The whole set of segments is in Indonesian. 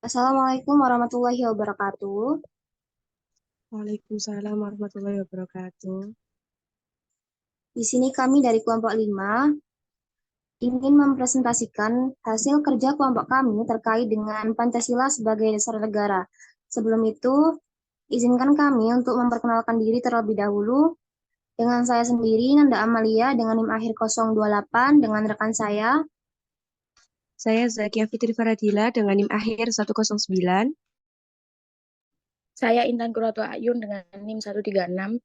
Assalamualaikum warahmatullahi wabarakatuh. Waalaikumsalam warahmatullahi wabarakatuh. Di sini kami dari kelompok 5 ingin mempresentasikan hasil kerja kelompok kami terkait dengan Pancasila sebagai dasar negara. Sebelum itu, izinkan kami untuk memperkenalkan diri terlebih dahulu dengan saya sendiri, Nanda Amalia, dengan NIM akhir 028, dengan rekan saya. Saya Zakia Fitri Faradila dengan NIM akhir 109. Saya Intan Kuroto Ayun dengan NIM 136.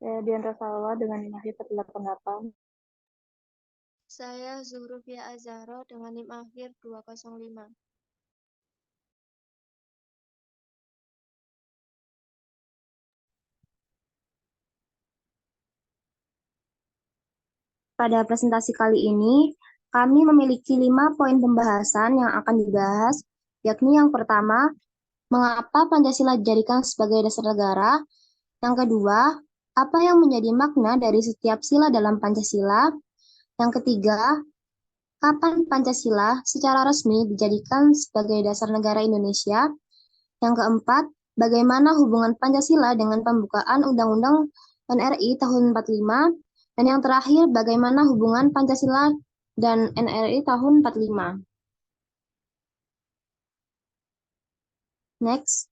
Saya Dian Rosalwa dengan NIM akhir 188. Saya Zuhrufia Azharo dengan NIM akhir 205. Pada presentasi kali ini, kami memiliki 5 poin pembahasan yang akan dibahas, yakni yang pertama, mengapa Pancasila dijadikan sebagai dasar negara? Yang kedua, apa yang menjadi makna dari setiap sila dalam Pancasila? Yang ketiga, kapan Pancasila secara resmi dijadikan sebagai dasar negara Indonesia? Yang keempat, bagaimana hubungan Pancasila dengan pembukaan Undang-Undang NRI tahun 45? Dan yang terakhir, bagaimana hubungan Pancasila dan NRI tahun 45? Next.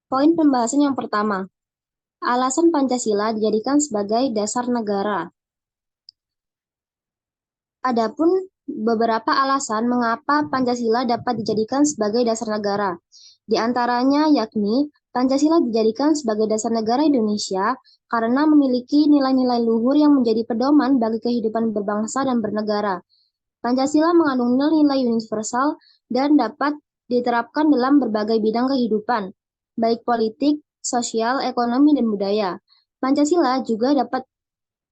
Poin pembahasan yang pertama, alasan Pancasila dijadikan sebagai dasar negara. Adapun beberapa alasan mengapa Pancasila dapat dijadikan sebagai dasar negara. Di antaranya yakni Pancasila dijadikan sebagai dasar negara Indonesia karena memiliki nilai-nilai luhur yang menjadi pedoman bagi kehidupan berbangsa dan bernegara. Pancasila mengandung nilai-nilai universal dan dapat diterapkan dalam berbagai bidang kehidupan, baik politik, sosial, ekonomi, dan budaya. Pancasila juga dapat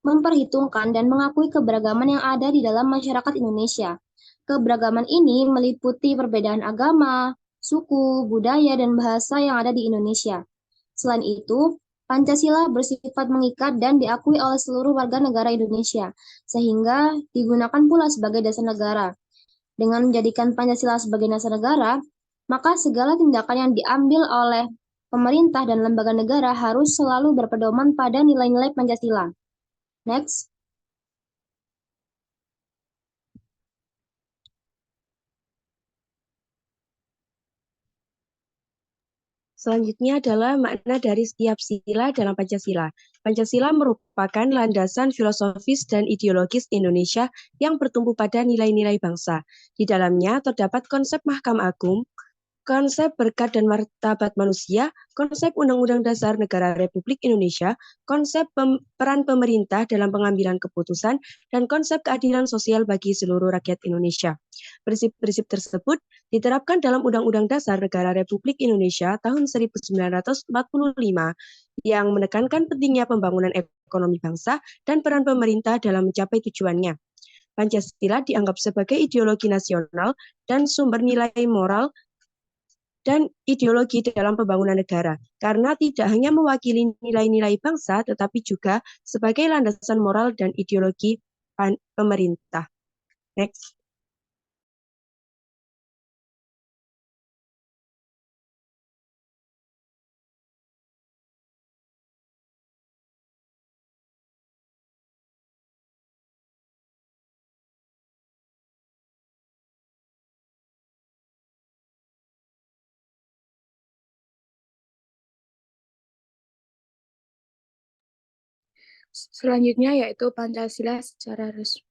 memperhitungkan dan mengakui keberagaman yang ada di dalam masyarakat Indonesia. Keberagaman ini meliputi perbedaan agama, suku, budaya, dan bahasa yang ada di Indonesia. Selain itu, Pancasila bersifat mengikat dan diakui oleh seluruh warga negara Indonesia, sehingga digunakan pula sebagai dasar negara. Dengan menjadikan Pancasila sebagai dasar negara, maka segala tindakan yang diambil oleh pemerintah dan lembaga negara harus selalu berpedoman pada nilai-nilai Pancasila. Next. Selanjutnya adalah makna dari setiap sila dalam Pancasila. Pancasila merupakan landasan filosofis dan ideologis Indonesia yang bertumpu pada nilai-nilai bangsa. Di dalamnya terdapat konsep Mahkamah Agung, konsep berkat dan martabat manusia, konsep Undang-Undang Dasar Negara Republik Indonesia, konsep peran pemerintah dalam pengambilan keputusan, dan konsep keadilan sosial bagi seluruh rakyat Indonesia. Prinsip-prinsip tersebut diterapkan dalam Undang-Undang Dasar Negara Republik Indonesia tahun 1945 yang menekankan pentingnya pembangunan ekonomi bangsa dan peran pemerintah dalam mencapai tujuannya. Pancasila dianggap sebagai ideologi nasional dan sumber nilai moral dan ideologi dalam pembangunan negara, karena tidak hanya mewakili nilai-nilai bangsa, tetapi juga sebagai landasan moral dan ideologi pemerintah. Next. Selanjutnya yaitu Pancasila secara resmi.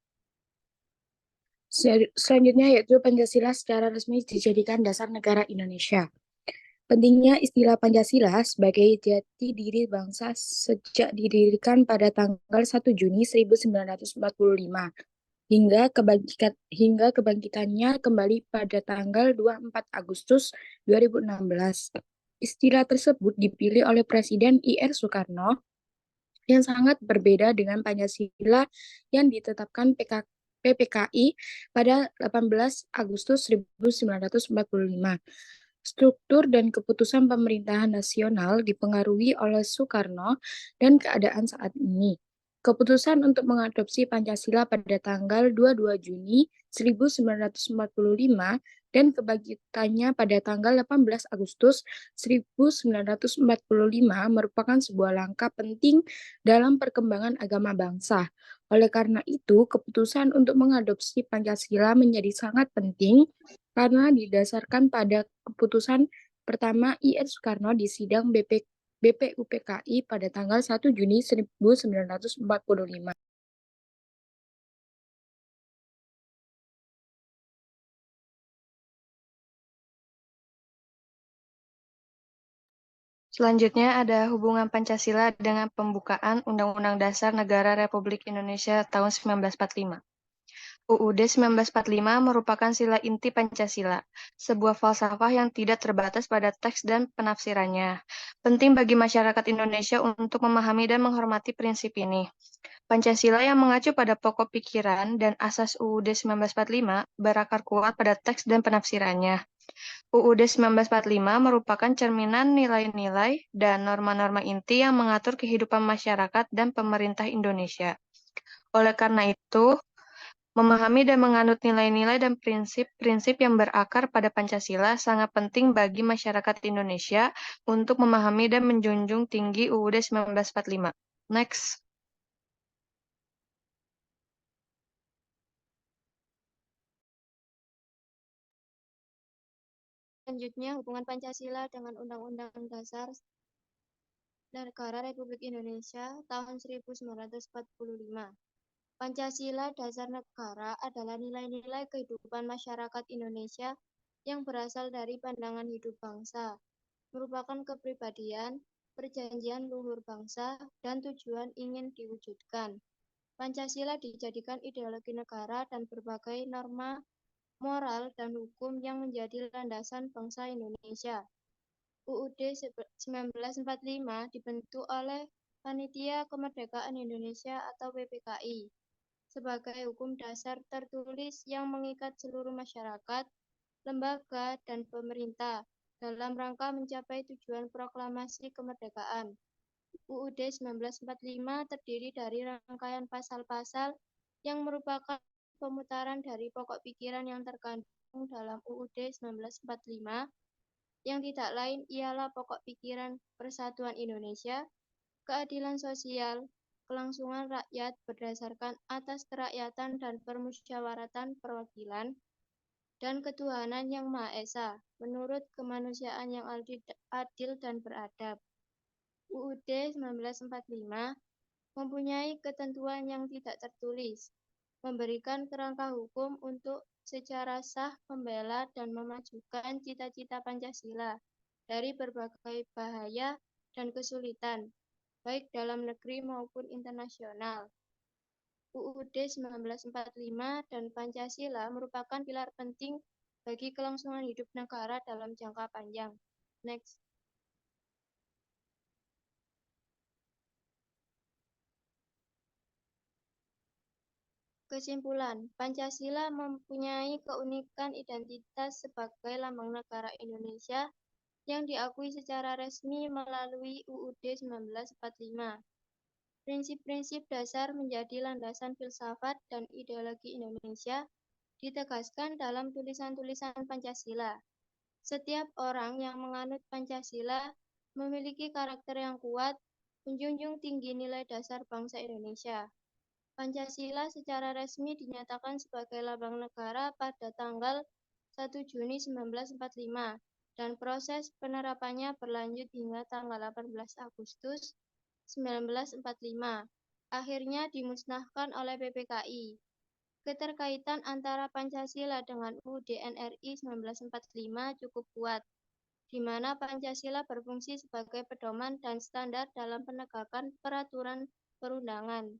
Selanjutnya yaitu Pancasila secara resmi dijadikan dasar negara Indonesia. Pentingnya istilah Pancasila sebagai jati diri bangsa sejak didirikan pada tanggal 1 Juni 1945 hingga kebangkitannya kembali pada tanggal 24 Agustus 2016. Istilah tersebut dipilih oleh Presiden I.R. Soekarno yang sangat berbeda dengan Pancasila yang ditetapkan PPKI pada 18 Agustus 1945. Struktur dan keputusan pemerintahan nasional dipengaruhi oleh Soekarno dan keadaan saat ini. Keputusan untuk mengadopsi Pancasila pada tanggal 22 Juni 1945 dan kebangkitannya pada tanggal 18 Agustus 1945 merupakan sebuah langkah penting dalam perkembangan agama bangsa. Oleh karena itu, keputusan untuk mengadopsi Pancasila menjadi sangat penting karena didasarkan pada keputusan pertama I.R. Soekarno di sidang BPUPKI pada tanggal 1 Juni 1945. Selanjutnya ada hubungan Pancasila dengan pembukaan Undang-Undang Dasar Negara Republik Indonesia tahun 1945. UUD 1945 merupakan sila inti Pancasila, sebuah falsafah yang tidak terbatas pada teks dan penafsirannya. Penting bagi masyarakat Indonesia untuk memahami dan menghormati prinsip ini. Pancasila yang mengacu pada pokok pikiran dan asas UUD 1945 berakar kuat pada teks dan penafsirannya. UUD 1945 merupakan cerminan nilai-nilai dan norma-norma inti yang mengatur kehidupan masyarakat dan pemerintah Indonesia. Oleh karena itu, memahami dan menganut nilai-nilai dan prinsip-prinsip yang berakar pada Pancasila sangat penting bagi masyarakat Indonesia untuk memahami dan menjunjung tinggi UUD 1945. Next. Selanjutnya, hubungan Pancasila dengan Undang-Undang Dasar Negara Republik Indonesia tahun 1945. Pancasila Dasar Negara adalah nilai-nilai kehidupan masyarakat Indonesia yang berasal dari pandangan hidup bangsa, merupakan kepribadian, perjanjian luhur bangsa, dan tujuan ingin diwujudkan. Pancasila dijadikan ideologi negara dan berbagai norma moral dan hukum yang menjadi landasan bangsa Indonesia. UUD 1945 dibentuk oleh Panitia Kemerdekaan Indonesia atau PPKI sebagai hukum dasar tertulis yang mengikat seluruh masyarakat, lembaga, dan pemerintah dalam rangka mencapai tujuan proklamasi kemerdekaan. UUD 1945 terdiri dari rangkaian pasal-pasal yang merupakan pemutaran dari pokok pikiran yang terkandung dalam UUD 1945, yang tidak lain ialah pokok pikiran Persatuan Indonesia, keadilan sosial, kelangsungan rakyat berdasarkan atas kerakyatan dan permusyawaratan perwakilan, dan ketuhanan yang Maha Esa, menurut kemanusiaan yang adil dan beradab. UUD 1945 mempunyai ketentuan yang tidak tertulis, memberikan kerangka hukum untuk secara sah membela dan memajukan cita-cita Pancasila dari berbagai bahaya dan kesulitan, baik dalam negeri maupun internasional. UUD 1945 dan Pancasila merupakan pilar penting bagi kelangsungan hidup negara dalam jangka panjang. Next. Kesimpulan, Pancasila mempunyai keunikan identitas sebagai lambang negara Indonesia yang diakui secara resmi melalui UUD 1945. Prinsip-prinsip dasar menjadi landasan filsafat dan ideologi Indonesia ditegaskan dalam tulisan-tulisan Pancasila. Setiap orang yang menganut Pancasila memiliki karakter yang kuat, menjunjung tinggi nilai dasar bangsa Indonesia. Pancasila secara resmi dinyatakan sebagai lambang negara pada tanggal 1 Juni 1945 dan proses penerapannya berlanjut hingga tanggal 18 Agustus 1945. Akhirnya dimusnahkan oleh PPKI. Keterkaitan antara Pancasila dengan UUD NRI 1945 cukup kuat, di mana Pancasila berfungsi sebagai pedoman dan standar dalam penegakan peraturan perundangan.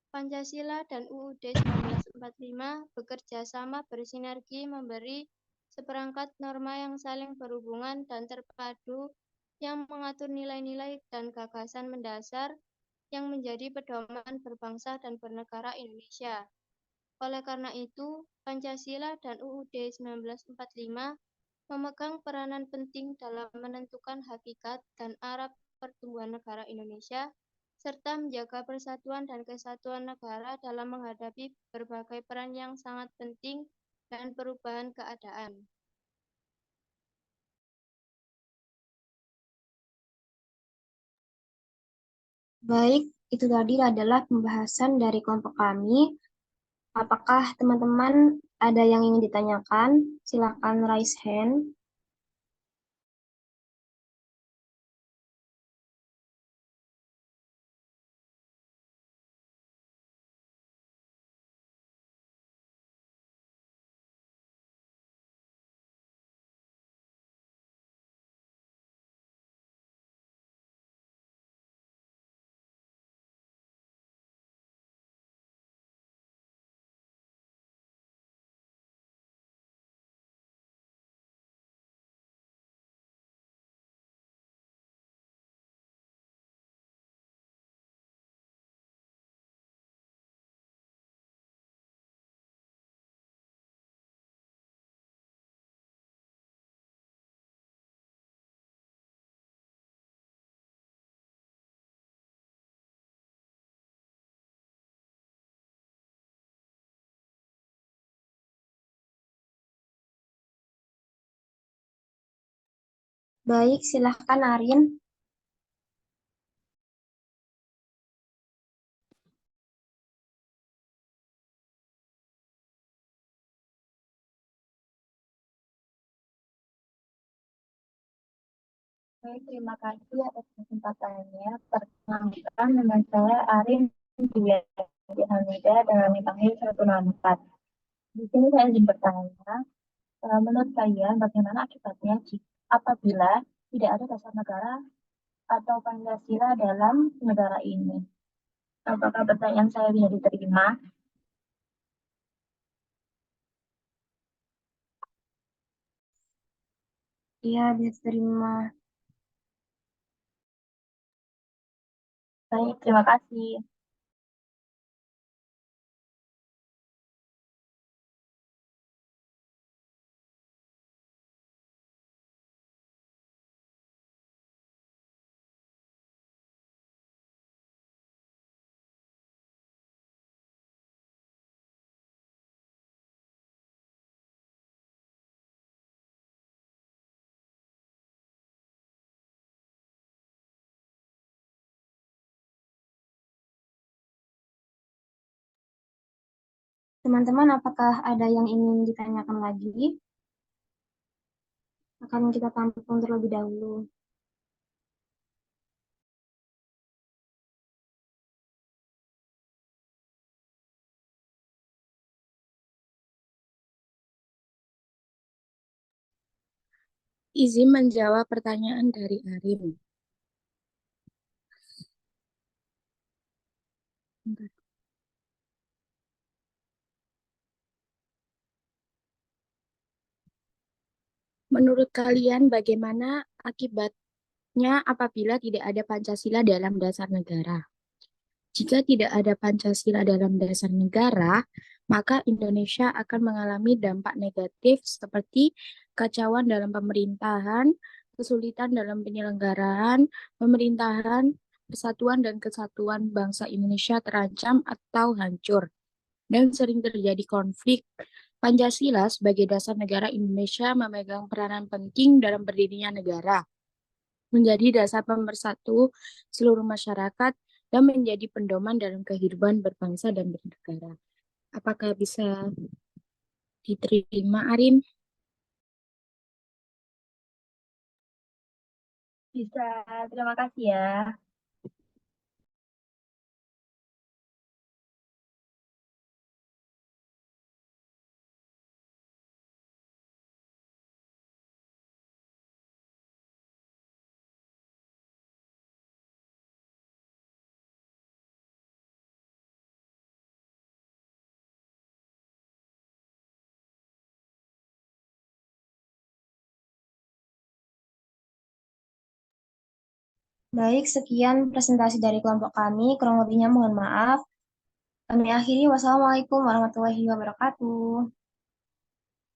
Pancasila dan UUD 1945 bekerja sama bersinergi memberi seperangkat norma yang saling berhubungan dan terpadu yang mengatur nilai-nilai dan gagasan mendasar yang menjadi pedoman berbangsa dan bernegara Indonesia. Oleh karena itu, Pancasila dan UUD 1945 memegang peranan penting dalam menentukan hakikat dan arah pertumbuhan negara Indonesia serta menjaga persatuan dan kesatuan negara dalam menghadapi berbagai peran yang sangat penting dan perubahan keadaan. Baik, itu tadi adalah pembahasan dari kelompok kami. Apakah teman-teman ada yang ingin ditanyakan? Silakan raise hand. Baik, silahkan Arin. Baik, terima kasih atas kesempatannya. Perkenalkan, nama saya Arin Dwi Hamida dengan dipanggil 164. Di sini saya ingin bertanya, menurut kalian bagaimana akibatnya apabila tidak ada dasar negara atau Pancasila dalam negara ini? Apakah pertanyaan saya bisa diterima? Iya, bisa terima. Baik, terima kasih. Teman-teman, apakah ada yang ingin ditanyakan lagi? Akan kita tampilkan terlebih dahulu. Izin menjawab pertanyaan dari Arin. Bentar. Menurut kalian bagaimana akibatnya apabila tidak ada Pancasila dalam dasar negara? Jika tidak ada Pancasila dalam dasar negara, maka Indonesia akan mengalami dampak negatif seperti kacauan dalam pemerintahan, kesulitan dalam penyelenggaraan pemerintahan, persatuan dan kesatuan bangsa Indonesia terancam atau hancur, dan sering terjadi konflik. Pancasila sebagai dasar negara Indonesia memegang peranan penting dalam berdirinya negara, menjadi dasar pemersatu seluruh masyarakat, dan menjadi pedoman dalam kehidupan berbangsa dan bernegara. Apakah bisa diterima, Arin? Bisa, terima kasih ya. Baik, sekian presentasi dari kelompok kami. Kurang lebihnya mohon maaf. Kami akhiri. Wassalamualaikum warahmatullahi wabarakatuh.